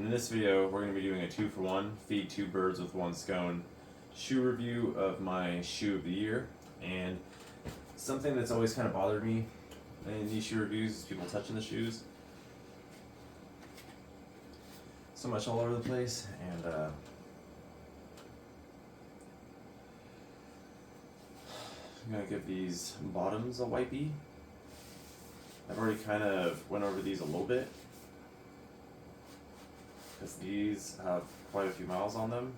in this video we're going to be doing a 2-for-1, feed two birds with one scone shoe review of my shoe of the year. And something that's always kind of bothered me in these shoe reviews is people touching the shoes so much all over the place. And I'm going to give these bottoms a wipey. I've already kind of went over these a little bit because these have quite a few miles on them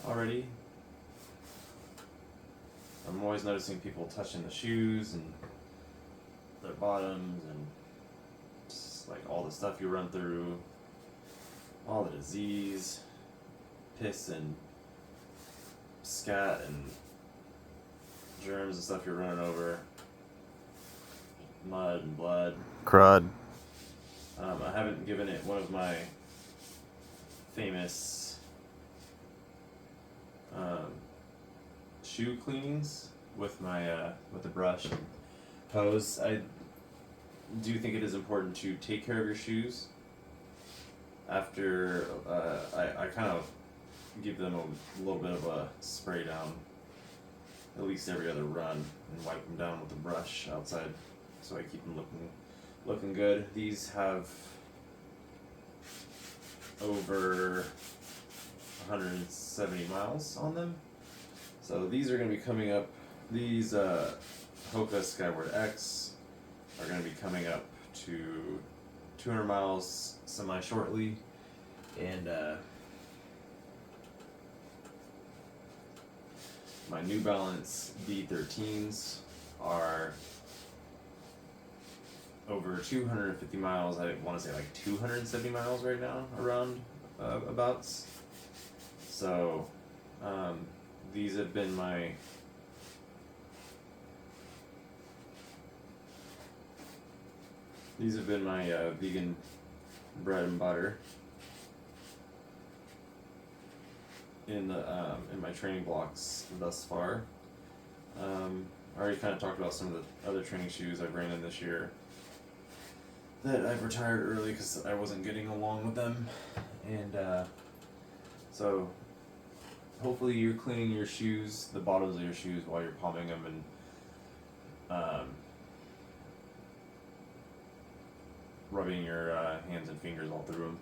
already. I'm always noticing people touching the shoes and their bottoms and just like all the stuff you run through, all the disease, piss and scat and germs and stuff you're running over, mud and blood, crud. I haven't given it one of my famous shoe cleanings with my with the brush and hose. I do think it is important to take care of your shoes after I kind of give them a little bit of a spray down at least every other run and wipe them down with the brush outside so I keep them looking good. These have over 170 miles on them. So these are going to be coming up, these Hoka Skyward X are going to be coming up to 200 miles semi-shortly. And my New Balance B13s are over 250 miles. I want to say like 270 miles right now, around abouts. So these have been my vegan bread and butter in my training blocks thus far. I already kind of talked about some of the other training shoes I've ran in this year that I've retired early because I wasn't getting along with them. And so hopefully you're cleaning your shoes, the bottoms of your shoes, while you're palming them and rubbing your hands and fingers all through them.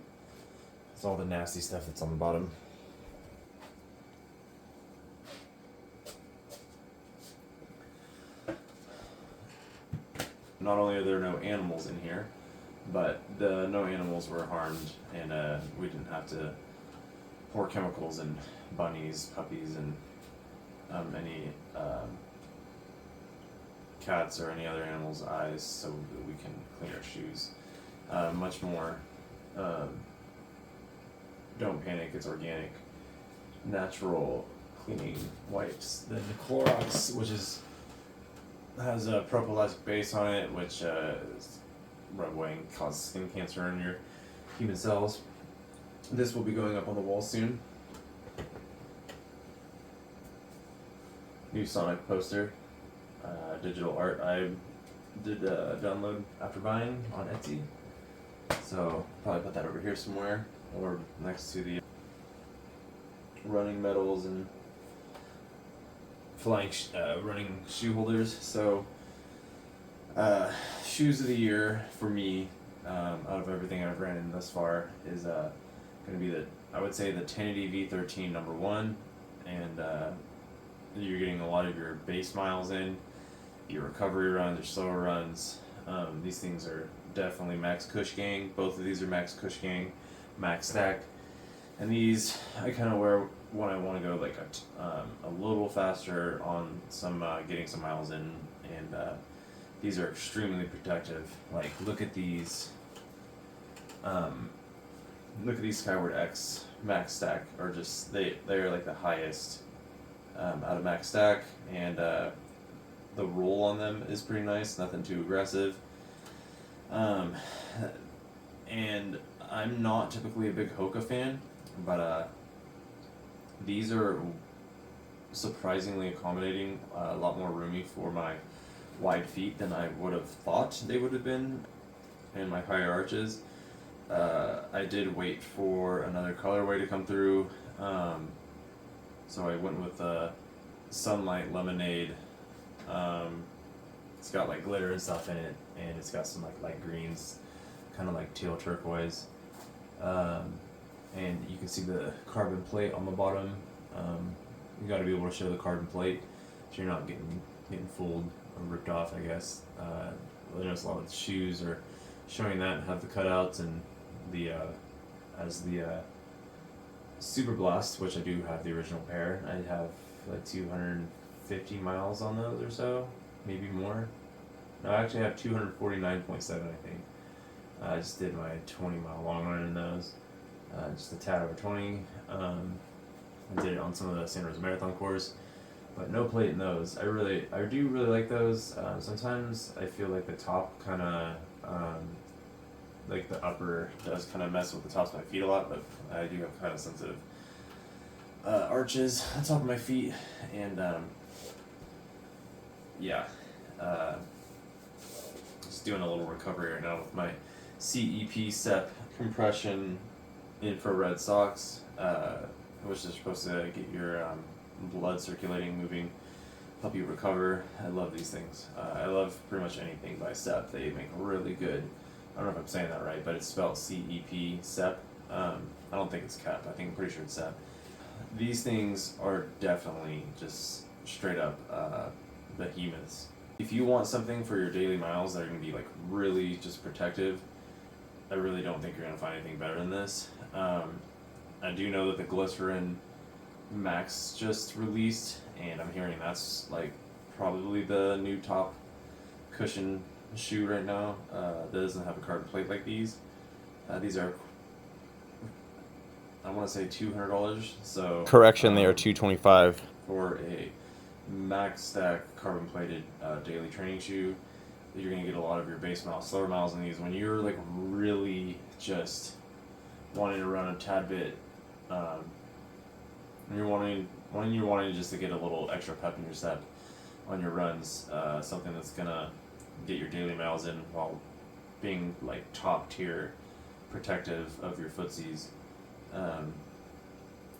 It's all the nasty stuff that's on the bottom. Not only are there no animals in here, but the no animals were harmed, and we didn't have to pour chemicals in bunnies, puppies, and any cats or any other animal's eyes, so that we can clean our shoes. Much more, don't panic, it's organic, natural cleaning wipes than the Clorox, which has a prophylactic base on it, which is rub away and cause skin cancer in your human cells. This will be going up on the wall soon. New Sonic poster, digital art. I did download after buying on Etsy, so probably put that over here somewhere or next to the running medals and flying running shoe holders. So shoes of the year for me, out of everything I've ran in thus far, is going to be I would say the 1080 V13 number one, and you're getting a lot of your base miles in, your recovery runs, your slower runs. These things are definitely Max Cush Gang. Both of these are Max Cush Gang, Max Stack, and these I kind of wear when I want to go like a little faster on some getting some miles in, and these are extremely protective. Like look at these Skyward X Max Stack are just they are like the highest out of Max Stack, and the roll on them is pretty nice, nothing too aggressive. And I'm not typically a big Hoka fan, but these are surprisingly accommodating, a lot more roomy for my wide feet than I would have thought they would have been, and my higher arches. I did wait for another colorway to come through, so I went with Sunlight Lemonade. It's got like glitter and stuff in it, and it's got some like light greens, kind of like teal turquoise. And you can see the carbon plate on the bottom. You got to be able to show the carbon plate, so you're not getting fooled or ripped off, I guess. I notice a lot of the shoes are showing that, have the cutouts, and the as the Super Blast, which I do have the original pair. I have like 250 miles on those or so, maybe more. No, I actually have 249.7, I think. I just did my 20-mile long run in those, just a tad over 20. I did it on some of the San Rosa Marathon course, but no plate in those. I do really like those. Sometimes I feel like the top kind of, like the upper does kind of mess with the tops of my feet a lot, but I do have kind of sensitive arches on top of my feet, and yeah, just doing a little recovery right now with my CEP SEP compression infrared socks, which is supposed to get your blood circulating, moving, help you recover. I love these things. I love pretty much anything by SEP. They make really good. I don't know if I'm saying that right, but it's spelled CEP SEP. I don't think it's CAP. I'm pretty sure it's SEP. These things are definitely just straight up behemoths. If you want something for your daily miles that are going to be like really just protective, I really don't think you're going to find anything better than this. I do know that the Glycerin Max just released, and I'm hearing that's like probably the new top cushion shoe right now. That doesn't have a carbon plate like these. These are, I want to say $200. So correction, they are $225 for a max stack carbon plated daily training shoe. You're gonna get a lot of your base miles, slower miles in these. When you're like really just wanting to run a tad bit, when you're wanting just to get a little extra pep in your step on your runs, something that's gonna get your daily miles in while being like top tier protective of your footsies,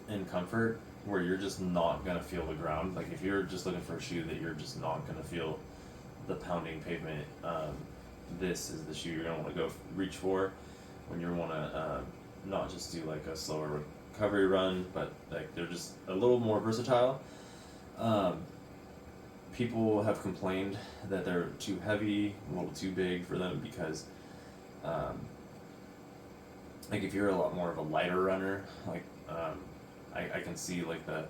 in comfort, where you're just not gonna feel the ground. Like if you're just looking for a shoe that you're just not gonna feel the pounding pavement, this is the shoe you're gonna want to go reach for when you want to not just do like a slower recovery run, but like they're just a little more versatile. People have complained that they're too heavy, a little too big for them, because like if you're a lot more of a lighter runner, like I can see like the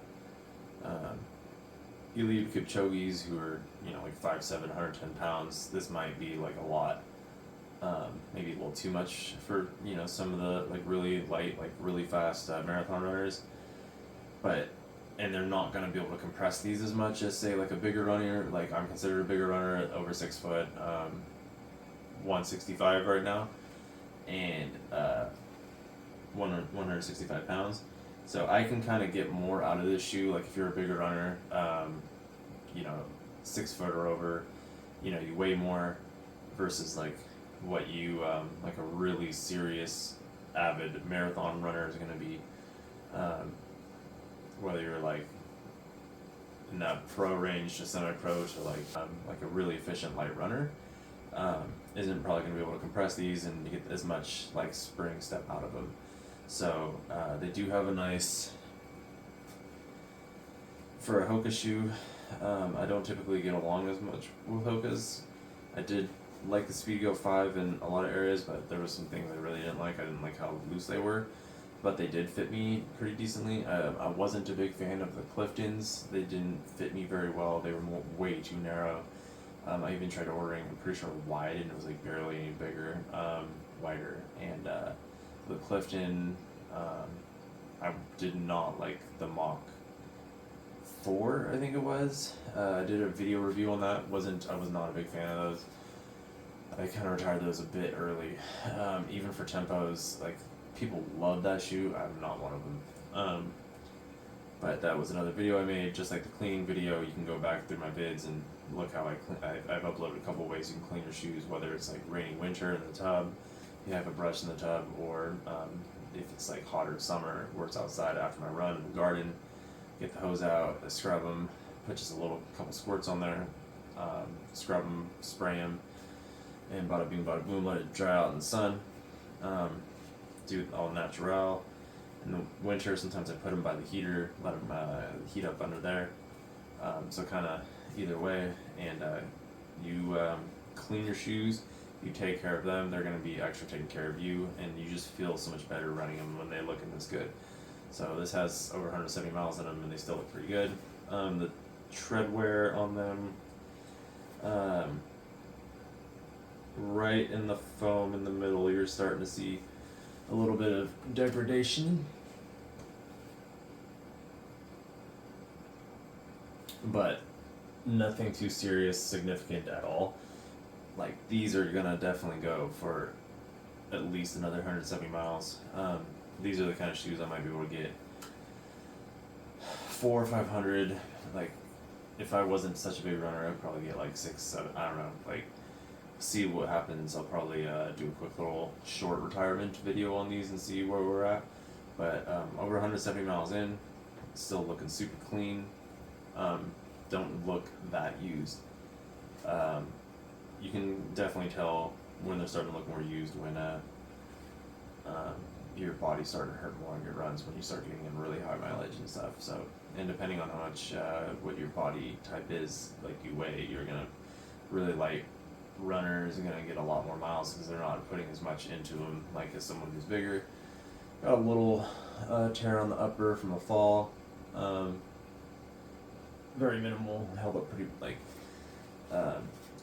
Eliud Kipchoge's who are, like 5'7", 110 pounds. This might be like a lot, maybe a little too much for, some of the like really light, like really fast marathon runners. And they're not going to be able to compress these as much as say like a bigger runner. Like I'm considered a bigger runner at over 6 foot, 165 right now, and 165 pounds. So I can kind of get more out of this shoe. Like if you're a bigger runner, 6 foot or over, you weigh more, versus like what you like a really serious avid marathon runner is going to be, whether you're like in that pro range to semi-pro to like a really efficient light runner, isn't probably going to be able to compress these and get as much like spring step out of them. So they do have a nice, for a Hoka shoe. I don't typically get along as much with Hokas. I did like the Speedgo 5 in a lot of areas, but there was some things I really didn't like. I didn't like how loose they were, but they did fit me pretty decently. I wasn't a big fan of the Cliftons. They didn't fit me very well. They were way too narrow. I even tried ordering, I'm pretty sure, wide, and it was like barely any bigger, wider. And the Clifton, I did not like the Mach 4, I think it was. I did a video review on that. I was not a big fan of those. I kind of retired those a bit early. Even for tempos, like people love that shoe. I'm not one of them. But that was another video I made, just like the cleaning video. You can go back through my vids and look how I've uploaded a couple ways you can clean your shoes, whether it's like rainy winter in the tub, you have a brush in the tub, or if it's like hotter summer where it's outside after my run in the garden, get the hose out, scrub them, put just a couple squirts on there, scrub them, spray them, and bada boom, let it dry out in the sun. Do it all natural. In the winter, sometimes I put them by the heater, let them heat up under there. So kind of either way, and you clean your shoes, you take care of them, they're going to be extra taking care of you, and you just feel so much better running them when they look this good. So this has over 170 miles in them, and they still look pretty good. The tread wear on them, right in the foam in the middle, you're starting to see a little bit of degradation, but nothing too serious, significant at all. Like, these are gonna definitely go for at least another 170 miles. These are the kind of shoes I might be able to get 400 or 500. Like, if I wasn't such a big runner, I'd probably get like 6, 7. I don't know. Like, see what happens. I'll probably do a quick little short retirement video on these and see where we're at. But over 170 miles in, still looking super clean. Don't look that used. You can definitely tell when they're starting to look more used when your body's starting to hurt more on your runs, when you start getting in really high mileage and stuff. So, and depending on how much what your body type is, like you weigh, you're gonna really light runners are gonna get a lot more miles because they're not putting as much into them like as someone who's bigger. Got a little tear on the upper from a fall. Very minimal, held up pretty like.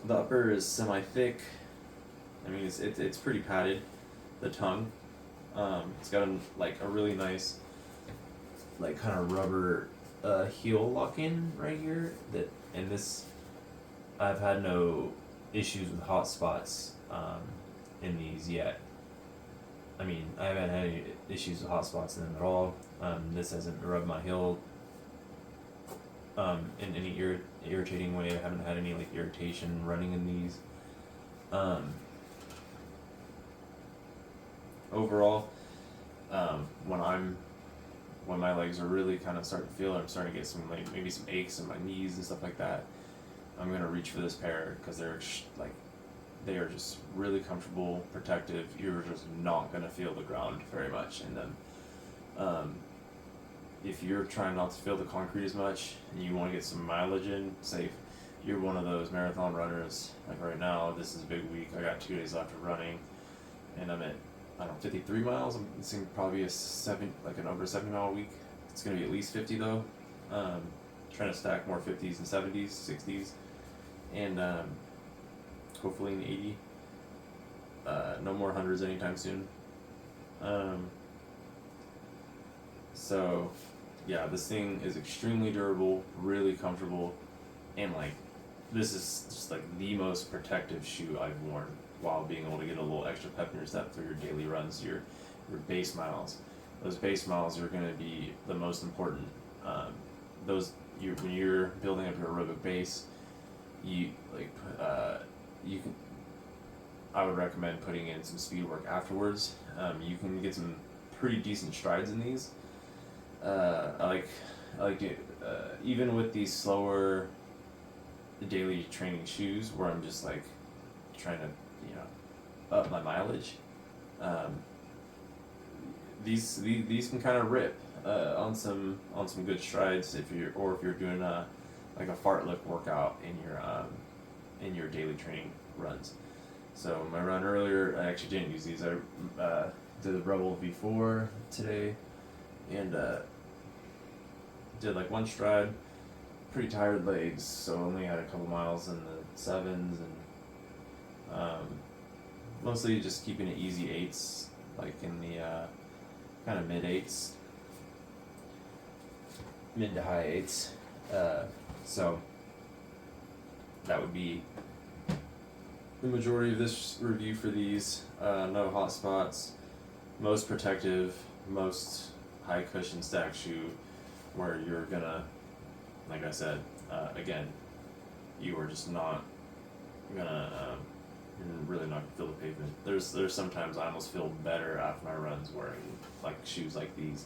The upper is semi-thick. I mean, it's pretty padded. The tongue, it's got a really nice, like, kind of rubber heel lock-in right here. And this, I've had no issues with hot spots in these yet. I mean, I haven't had any issues with hot spots in them at all. This hasn't rubbed my heel in any irritating way. I haven't had any like irritation running in these. Overall, when my legs are really kind of starting to feel it, I'm starting to get some like maybe some aches in my knees and stuff like that, I'm gonna reach for this pair because they are just really comfortable, protective. You're just not gonna feel the ground very much in them. If you're trying not to feel the concrete as much and you want to get some mileage in, say if you're one of those marathon runners, like right now, this is a big week, I got 2 days left of running, and I'm at, 53 miles, it's going to probably be an over 70 mile week. It's going to be at least 50 though. Trying to stack more 50s and 70s, 60s, and hopefully an 80. No more hundreds anytime soon. So, yeah, this thing is extremely durable, really comfortable, and like, this is just like the most protective shoe I've worn while being able to get a little extra pep in your step for your daily runs, your base miles. Those base miles are going to be the most important. When you're building up your aerobic base, I would recommend putting in some speed work afterwards. You can get some pretty decent strides in these. I like it, even with these slower daily training shoes where I'm just like trying to, up my mileage. These can kind of rip on some good strides if you're doing a fartlek workout in your daily training runs. So my run earlier, I actually didn't use these. I did the Rebel V4 today, and did like one stride. Pretty tired legs, so only had a couple miles in the 7s, and mostly just keeping it easy 8s, like in the kind of mid 8s, mid to high 8s. So that would be the majority of this review for these. No hot spots, most protective, most high cushion stack shoe, where you're gonna, like I said, again, you are just not gonna you're really not gonna feel the pavement. There's sometimes I almost feel better after my runs wearing like shoes like these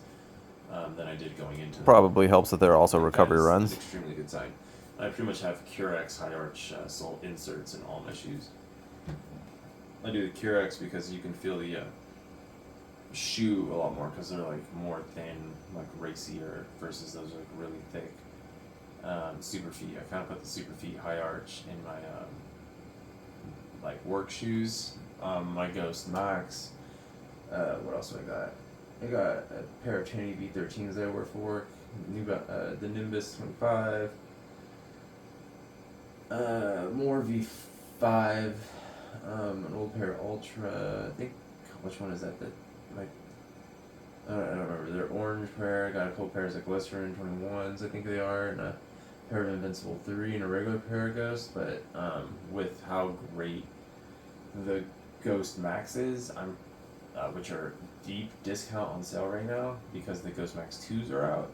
than I did going into them. Probably helps that they're also Like, recovery that is runs. an extremely good sign. I pretty much have Curex high arch sole inserts in all my shoes. I do the Curex because you can feel the shoe a lot more because they're like more thin, like racier, versus those are like really thick. Super feet. I kind of put the super feet high arch in my like work shoes. My Ghost Max. What else do I got? I got a pair of Trinity V13s that I wear for work. The Nimbus 25. More V5. An old pair of Ultra. I think, which one is that? I don't remember. They're orange pair. I got a couple pairs of Glycerin 21s, I think they are, and a pair of Invincible 3 and a regular pair of Ghost. But with how great the Ghost Max is, which are deep discount on sale right now because the Ghost Max 2s are out.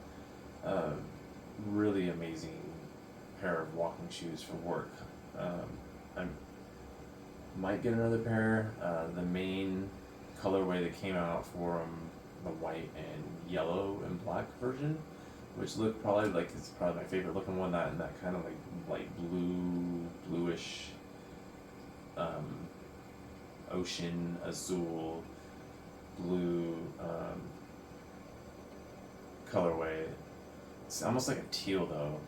Really amazing pair of walking shoes for work. I might get another pair. The main colorway that came out for them, the white and yellow and black version, which look probably like it's probably my favorite looking one. That and that kind of like light bluish, ocean azul, blue colorway. It's almost like a teal though.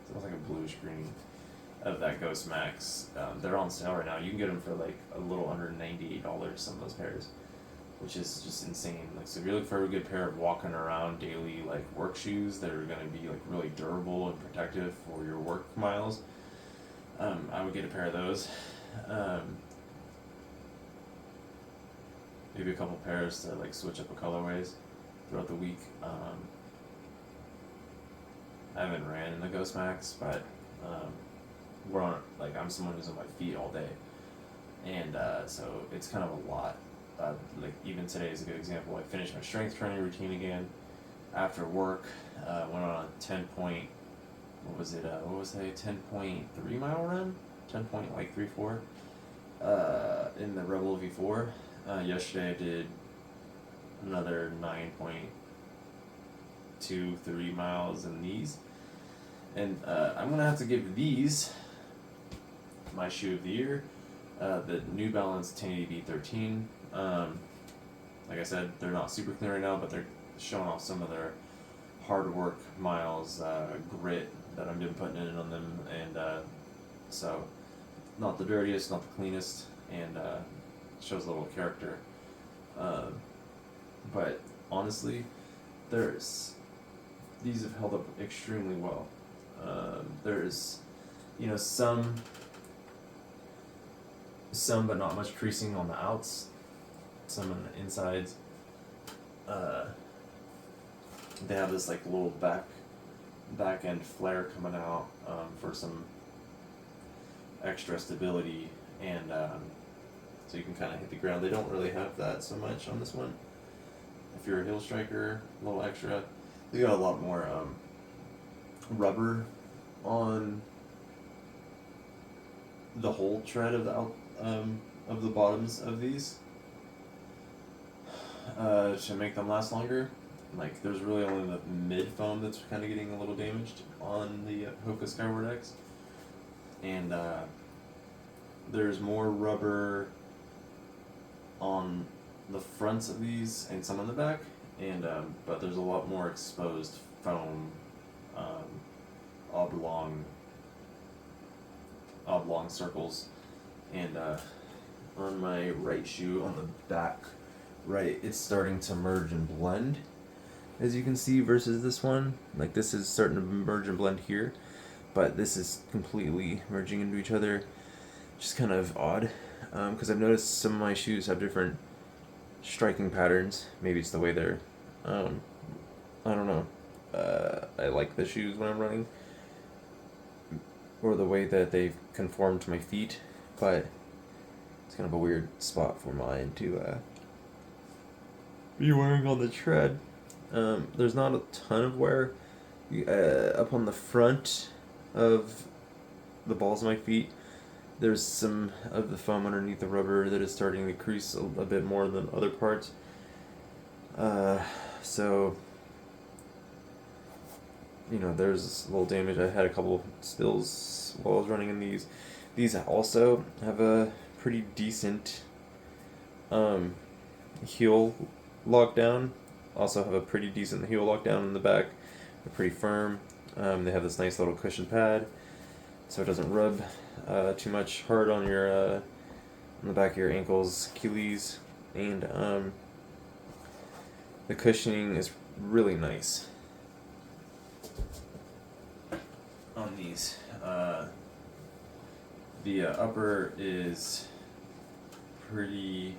It's almost like a bluish green of that Ghost Max. They're on sale right now. You can get them for like a little under $98. Some of those pairs, which is just insane. Like, so if you're looking for a good pair of walking around daily like work shoes that are gonna be like really durable and protective for your work miles, I would get a pair of those. Maybe a couple pairs to like switch up the colorways throughout the week. I haven't ran in the Ghost Max, but we're on like I'm someone who's on my feet all day, and so it's kind of a lot. Like even today is a good example. I finished my strength training routine again after work. Went on a 10-point, what was it? 10.3 mile run, 10.34 in the Rebel V4. Yesterday I did another 9.23 miles in these, and I'm gonna have to give these my shoe of the year, the New Balance 1080 V13. Like I said, they're not super clean right now, but they're showing off some of their hard work miles, grit that I've been putting in on them, and so not the dirtiest, not the cleanest, and shows a little character. But honestly, these have held up extremely well. There's, some but not much creasing on the outs, some on the insides. They have this like little back end flare coming out for some extra stability, and so you can kind of hit the ground. They don't really have that so much on this one. If you're a heel striker, a little extra. They got a lot more rubber on the whole tread of the bottoms of these to make them last longer. Like there's really only the mid foam that's kind of getting a little damaged on the Hoka Skyward X, and there's more rubber on the fronts of these and some on the back, and but there's a lot more exposed foam, oblong circles, and on my right shoe on the back right, it's starting to merge and blend, as you can see, versus this one. Like this is starting to merge and blend here, but this is completely merging into each other, just kind of odd, because I've noticed some of my shoes have different striking patterns. Maybe it's the way they're, I don't know, I like the shoes when I'm running, or the way that they've conformed to my feet, but it's kind of a weird spot for mine to be wearing on the tread. There's not a ton of wear up on the front of the balls of my feet, there's some of the foam underneath the rubber that is starting to crease a bit more than other parts. So, there's a little damage. I had a couple spills while I was running in these. These also have a pretty decent heel lockdown. Also have a pretty decent heel lockdown in the back. They're pretty firm. They have this nice little cushion pad, so it doesn't rub too much hard on your on the back of your ankles, Achilles, and the cushioning is really nice on these. The upper is pretty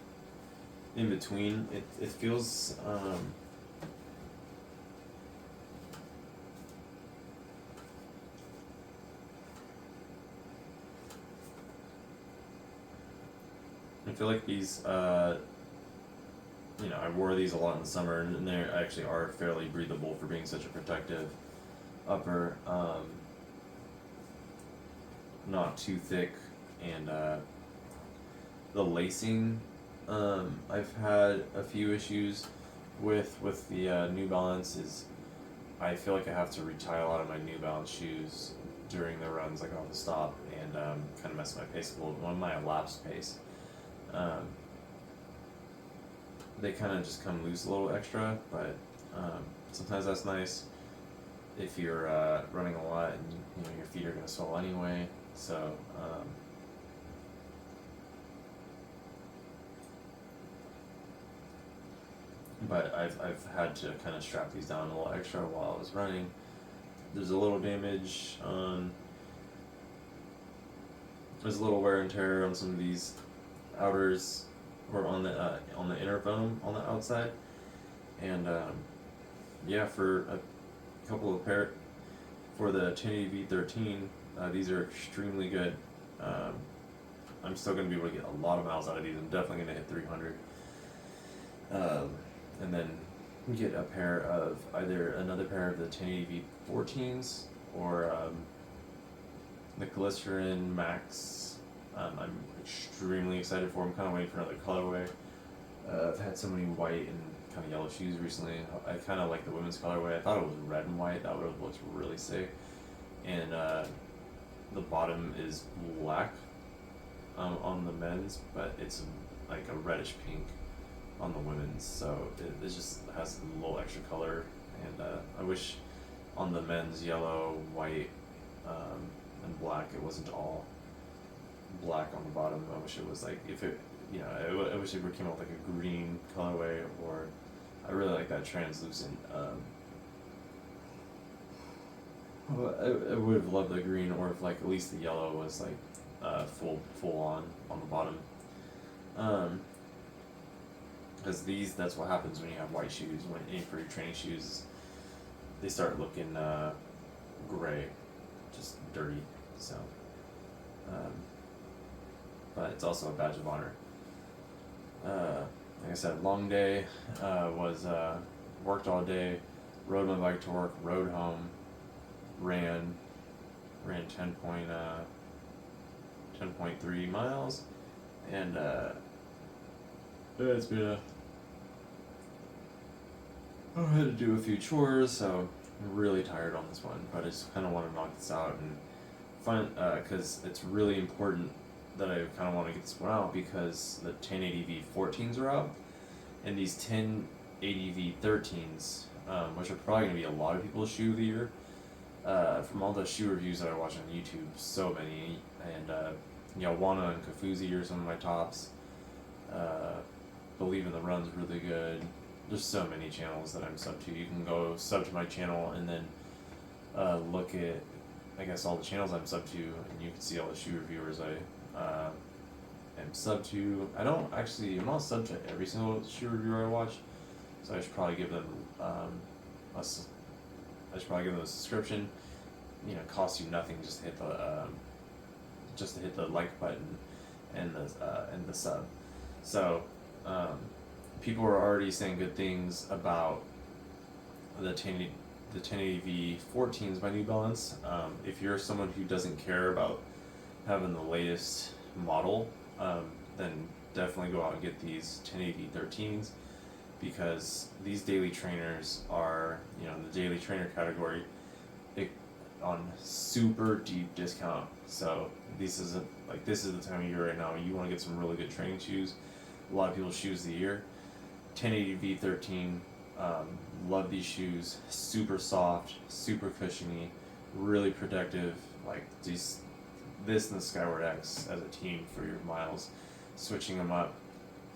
in between. It feels I feel like these I wore these a lot in the summer, and they actually are fairly breathable for being such a protective upper. Not too thick, and the lacing, I've had a few issues with the New Balance. Is I feel like I have to retie a lot of my New Balance shoes during the runs, like off the stop, and kind of mess my pace a little, on my elapsed pace. They kind of just come loose a little extra, but sometimes that's nice if you're running a lot and your feet are going to swell anyway. So but I've had to kind of strap these down a little extra while I was running. There's a little damage on. There's a little wear and tear on some of these outers, or on the inner foam on the outside, and for a couple of pair for the 1080 V13, these are extremely good. I'm still going to be able to get a lot of miles out of these. I'm definitely going to hit 300, and then get a pair of another pair of the 1080 V14s or the Glycerin Max. I'm extremely excited for them. I'm kind of waiting for another colorway. I've had so many white and kind of yellow shoes recently. I kind of like the women's colorway. I thought it was red and white. That would have looked really sick. And the bottom is black on the men's, but it's like a reddish pink on the women's. So it just has a little extra color. And I wish on the men's yellow, white, and black, it wasn't all black on the bottom. I wish it was like, if it, I wish it came out like a green colorway, or I really like that translucent. I would have loved the green, or if like at least the yellow was like full on the bottom. Because that's what happens when you have white shoes. For your training shoes, they start looking gray, just dirty. So. But it's also a badge of honor. Like I said, long day, worked all day, rode my bike to work, rode home, ran 10.3 miles, and it's been I had to do a few chores, so I'm really tired on this one, but I just kind of want to knock this out and find, because it's really important that I kind of want to get this one out, because the 1080 V14s are out, and these 1080 V13s, which are probably going to be a lot of people's shoe of the year, from all the shoe reviews that I watch on YouTube, so many, and Wana and Kafuzi are some of my tops. Believe in the Run's really good. There's so many channels that I'm sub to. You can go sub to my channel and then look at, I guess, all the channels I'm sub to, and you can see all the shoe reviewers I am sub to. I'm not sub to every single shoe reviewer I watch, so I should probably give them a subscription. It costs you nothing just to hit the like button and the sub. So people are already saying good things about the 1080 V14s by New Balance. If you're someone who doesn't care about having the latest model, then definitely go out and get these 1080 13s, because these daily trainers are, you know, in the daily trainer category, on super deep discount. So this is the time of year right now you want to get some really good training shoes. A lot of people's shoes of the year. 1080 V13, love these shoes. Super soft, super cushiony, really protective. Like this and the Skyward X as a team for your miles. Switching them up,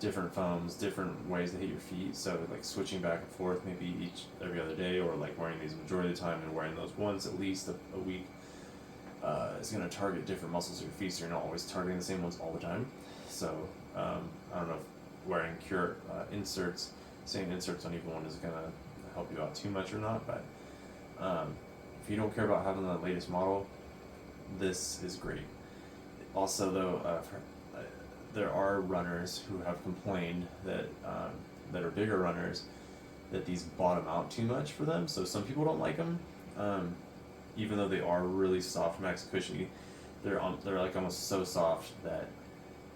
different foams, different ways to hit your feet. So like switching back and forth, maybe every other day, or like wearing these majority of the time and wearing those once at least a week. Is going to target different muscles of your feet, so you're not always targeting the same ones all the time. So I don't know if wearing same inserts on either one is going to help you out too much or not, but if you don't care about having the latest model, this is great. Also though, there are runners who have complained that are bigger runners, that these bottom out too much for them. So some people don't like them, even though they are really soft, max cushy. They're like almost so soft that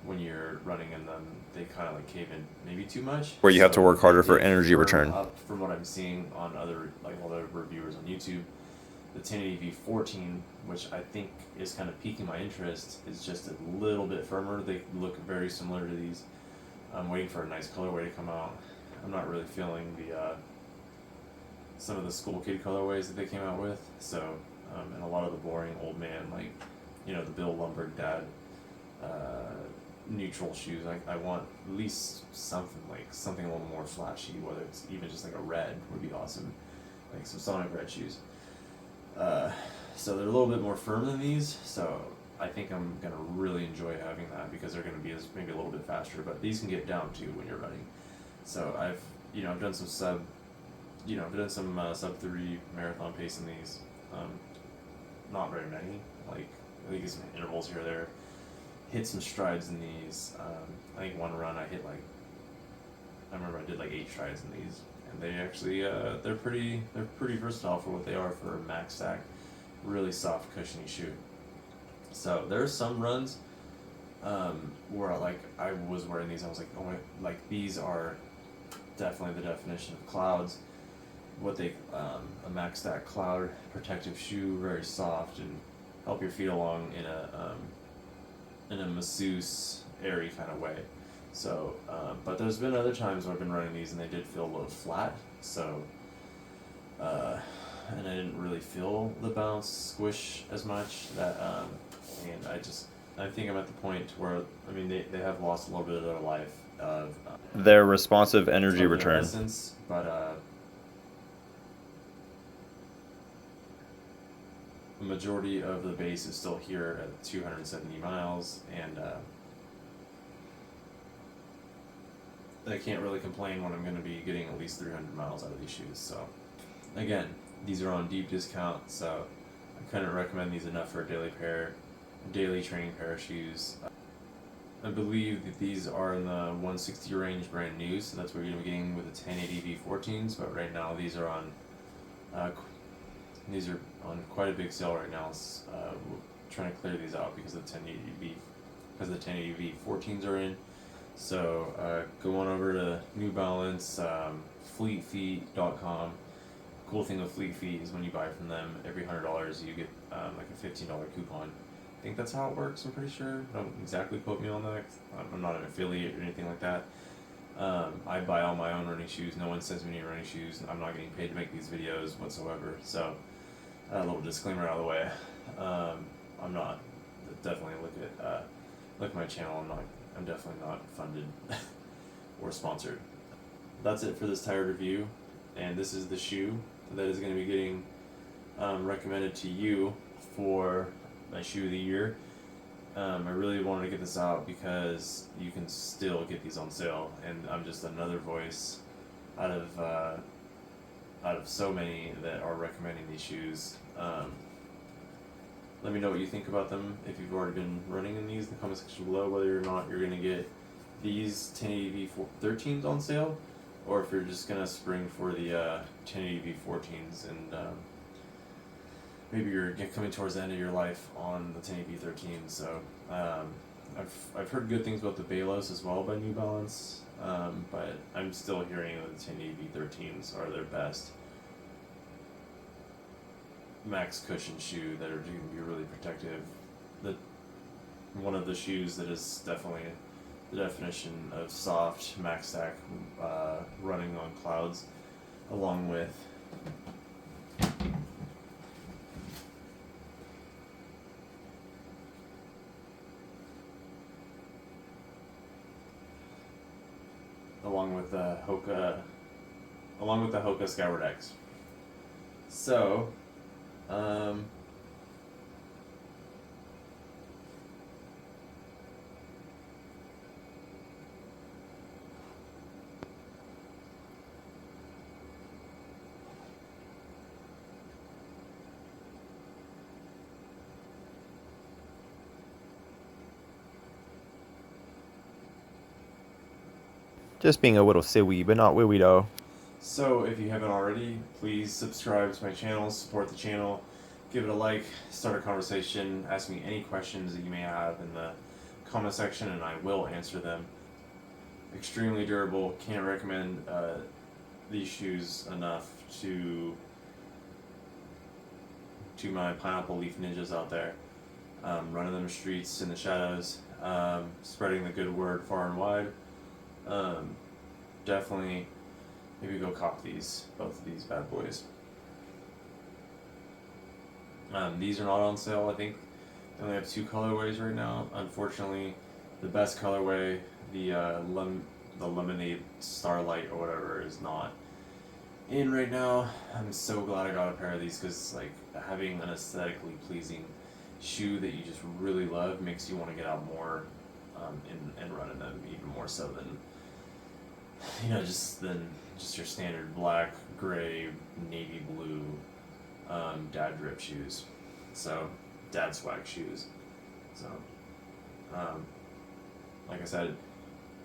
when you're running in them, they kind of like cave in maybe too much. Where you have to work harder for energy return. From what I'm seeing on other reviewers on YouTube, the 1080 V14, which I think is kind of piquing my interest, is just a little bit firmer. They look very similar to these. I'm waiting for a nice colorway to come out. I'm not really feeling some of the school kid colorways that they came out with. So, and a lot of the boring old man, like, you know, the Bill Lumberg dad neutral shoes. I want at least something a little more flashy, whether it's even just like a red would be awesome, like some Sonic red shoes. So they're a little bit more firm than these, so I think I'm gonna really enjoy having that, because they're gonna be maybe a little bit faster, but these can get down too when you're running. So I've done some sub 3 marathon pace in these. Not very many, like I think some intervals here or there. Hit some strides in these. I think one run I remember I did like 8 strides in these, and they actually they're pretty versatile for what they are for a max stack, really soft cushiony shoe. So there's some runs where I was wearing these, I was like, oh my, like these are definitely the definition of clouds. What they a max stack cloud protective shoe, very soft and help your feet along in a masseuse airy kind of way. So, but there's been other times where I've been running these and they did feel a little flat. So, and I didn't really feel the bounce squish as much. And I think I'm at the point where, I mean, they have lost a little bit of their life of their responsive energy return. Essence, but the majority of the base is still here at 270 miles, and I can't really complain when I'm going to be getting at least 300 miles out of these shoes. So, again, these are on deep discount, so I couldn't recommend these enough for a daily training pair of shoes. I believe that these are in the 160 range brand new, so that's what you're going to be getting with the 1080 V14s, but right now these are on quite a big sale right now. We're trying to clear these out because the 1080 V14s are in. So go on over to New Balance, fleetfeet.com. Cool thing with Fleet Feet is when you buy from them, every $100 you get like a $15 coupon. I think that's how it works, I'm pretty sure. Don't exactly quote me on that. I'm not an affiliate or anything like that. I buy all my own running shoes. No one sends me any running shoes. I'm not getting paid to make these videos whatsoever. So a little disclaimer out of the way. I'm not, definitely look at my channel. I'm definitely not funded or sponsored. That's it for this tire review, and this is the shoe that is going to be getting recommended to you for my shoe of the year. I really wanted to get this out because you can still get these on sale, and I'm just another voice out of so many that are recommending these shoes. Let me know what you think about them if you've already been running in these in the comment section below, whether or not you're going to get these 1080 V13s on sale, or if you're just going to spring for the 1080 V14s. And maybe you're coming towards the end of your life on the 1080v13. So I've heard good things about the Balos as well by New Balance, but I'm still hearing that the 1080v13s are their best max cushion shoe that are going to be really protective. One of the shoes that is definitely the definition of soft max stack running on clouds, along with the Hoka Skyward X. So, Just being a little silly, but not willy though. So if you haven't already, please subscribe to my channel, support the channel, give it a like, start a conversation, ask me any questions that you may have in the comment section, and I will answer them. Extremely durable, can't recommend these shoes enough to my pineapple leaf ninjas out there. Running them streets in the shadows, spreading the good word far and wide. Definitely maybe go cop both of these bad boys. These are not on sale. I think they only have 2 colorways right now. Unfortunately, the best colorway, the lemonade starlight or whatever, is not in right now. I'm so glad I got a pair of these, because like having an aesthetically pleasing shoe that you just really love makes you want to get out more and run in them, even more so than just your standard black, gray, navy blue dad drip shoes. So dad swag shoes. So like I said,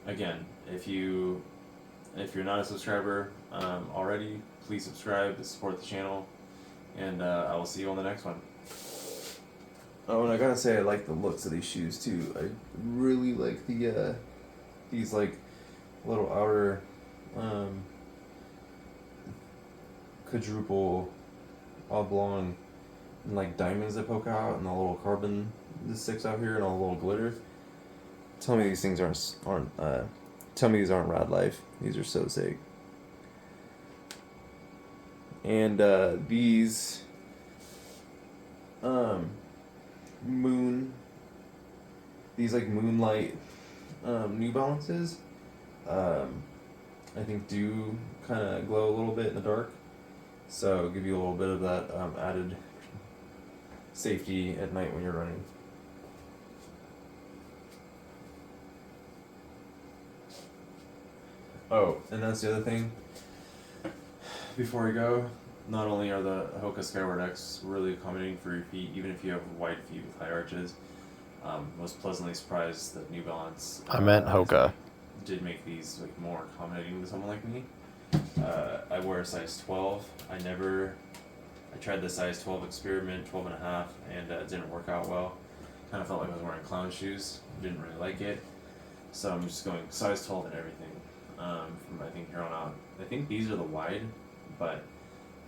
again, if you're not a subscriber already, please subscribe to support the channel, and I will see you on the next one. Oh, and I gotta say, I like the looks of these shoes too. I really like these like little outer quadruple oblong and like diamonds that poke out, and the little carbon that sticks out here, and all the little glitter. Tell me these things aren't tell me these aren't rad life. These are so sick. And these like moonlight New Balances, I think do kind of glow a little bit in the dark, so give you a little bit of that added safety at night when you're running. Oh, and that's the other thing. Before we go, not only are the Hoka Skyward X really accommodating for your feet, even if you have wide feet with high arches, most pleasantly surprised that New Balance I meant Hoka. did make these like more accommodating to someone like me. I wear a size 12. I tried the size 12 experiment, 12 and a half, and it didn't work out well. Kind of felt like I was wearing clown shoes. Didn't really like it. So I'm just going size 12 and everything from I think here on out. I think these are the wide, but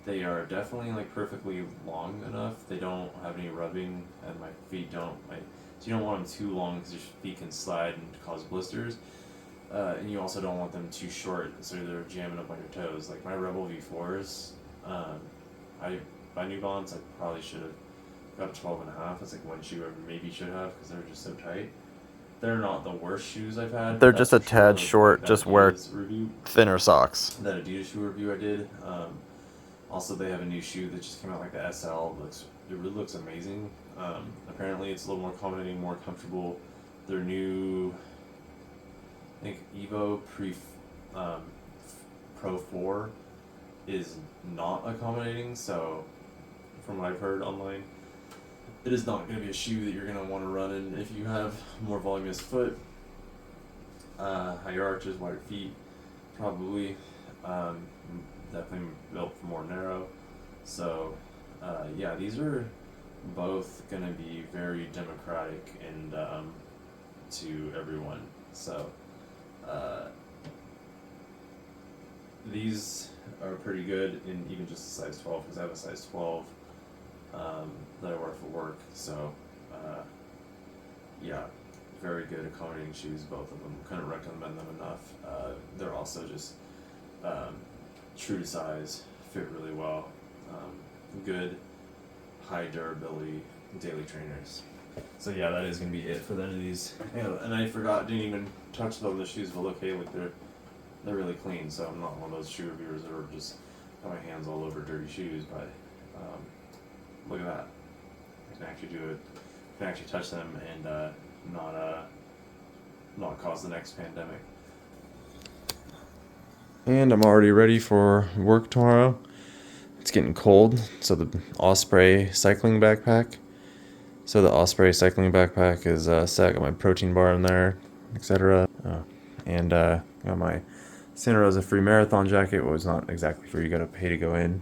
they are definitely like perfectly long enough. They don't have any rubbing, and my feet don't. So you don't want them too long because your feet can slide and cause blisters. And you also don't want them too short, so they're jamming up on your toes. Like my Rebel V4s, by New Balance, I probably should have got 12 and a half. It's like one shoe I maybe should have, because they're just so tight. They're not the worst shoes I've had. They're just a tad Like short. that Just wear Adidas review, thinner socks. that Adidas shoe review I did. Also, they have a new shoe that just came out, like the SL. It really looks amazing. Apparently, it's a little more accommodating, more comfortable. Their new, I think Evo Pro 4 is not accommodating. So, from what I've heard online, it is not going to be a shoe that you're going to want to run in if you have more voluminous foot, higher arches, wider feet, probably. Definitely built for more narrow. So, yeah, these are both going to be very democratic and to everyone. So these are pretty good in even just a size 12, because I have a size 12 that I wear for work. So yeah, very good accommodating shoes, both of them. Couldn't recommend them enough. They're also just true to size, fit really well. Good high durability daily trainers. So yeah, that is gonna be it for the end of these. Yeah, and I forgot, didn't even touch on the shoes, but look, hey, look, they're really clean. So I'm not one of those shoe reviewers that are just got my hands all over dirty shoes. But look at that, I can actually do it. I can actually touch them and not cause the next pandemic. And I'm already ready for work tomorrow. It's getting cold, so the Osprey cycling backpack. So the Osprey cycling backpack is set. Got my protein bar in there, etc. And got my Santa Rosa free marathon jacket. Well, it's not exactly free. You gotta pay to go in.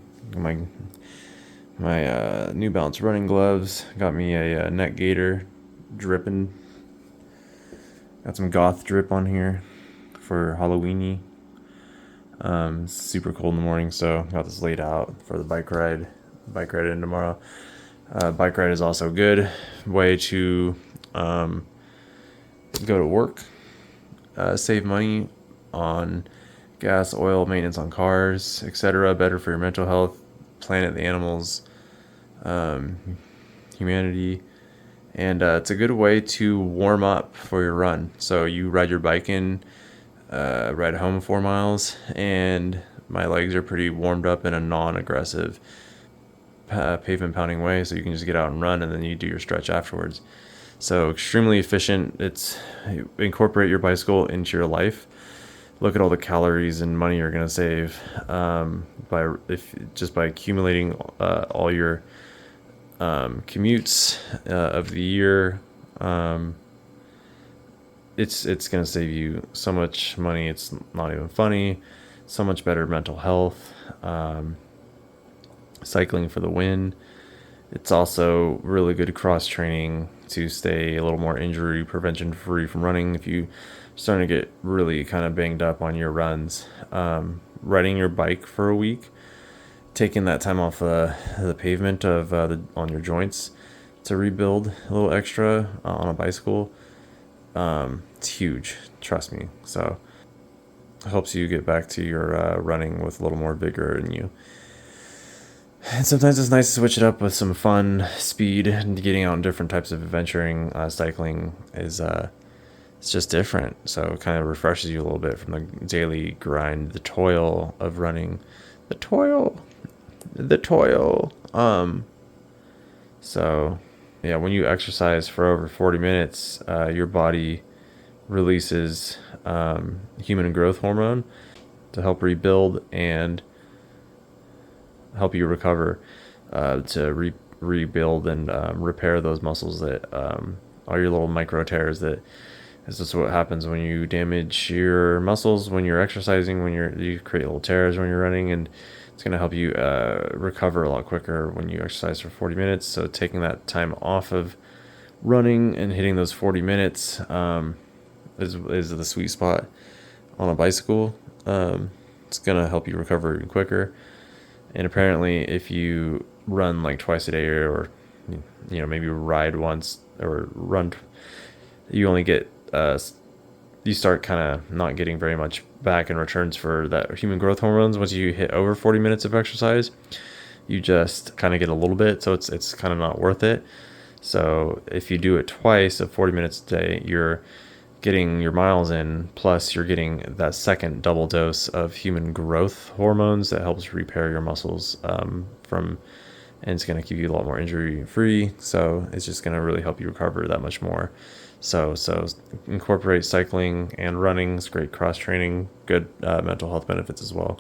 My New Balance running gloves. Got me a neck gaiter, dripping. Got some goth drip on here for Halloweeny. Super cold in the morning, so got this laid out for the bike ride in tomorrow. Bike ride is also a good way to go to work, save money on gas, oil, maintenance on cars, etc. Better for your mental health, planet, the animals, humanity. And it's a good way to warm up for your run. So you ride your bike in, ride home 4 miles, and my legs are pretty warmed up in a non-aggressive pavement pounding way, so you can just get out and run, and then you do your stretch afterwards. So extremely efficient. It's incorporate your bicycle into your life. Look at all the calories and money you're gonna save by accumulating all your commutes of the year. It's gonna save you so much money. It's not even funny. So much better mental health. Cycling for the win. It's also really good cross training to stay a little more injury prevention free from running if you starting to get really kind of banged up on your runs. Riding your bike for a week, taking that time off the pavement on your joints to rebuild a little extra on a bicycle. It's huge, trust me. So it helps you get back to your running with a little more vigor in you. And sometimes it's nice to switch it up with some fun speed, and getting out in different types of adventuring. Cycling is it's just different, so it kind of refreshes you a little bit from the daily grind, the toil of running, the toil. So yeah, when you exercise for over 40 minutes, your body releases human growth hormone to help rebuild and help you recover, to rebuild and repair those muscles that are your little micro tears. That is just what happens when you damage your muscles when you're exercising. When you create little tears when you're running, and it's going to help you recover a lot quicker when you exercise for 40 minutes. So taking that time off of running and hitting those 40 minutes is the sweet spot on a bicycle. It's going to help you recover even quicker. And apparently if you run like twice a day, or maybe ride once or run, you only get you start kind of not getting very much back in returns for that human growth hormones. Once you hit over 40 minutes of exercise, you just kind of get a little bit, so it's kind of not worth it. So if you do it twice of 40 minutes a day, you're getting your miles in, plus you're getting that second double dose of human growth hormones that helps repair your muscles and it's going to keep you a lot more injury free. So it's just going to really help you recover that much more. So incorporate cycling and running. It's great cross training, good mental health benefits as well.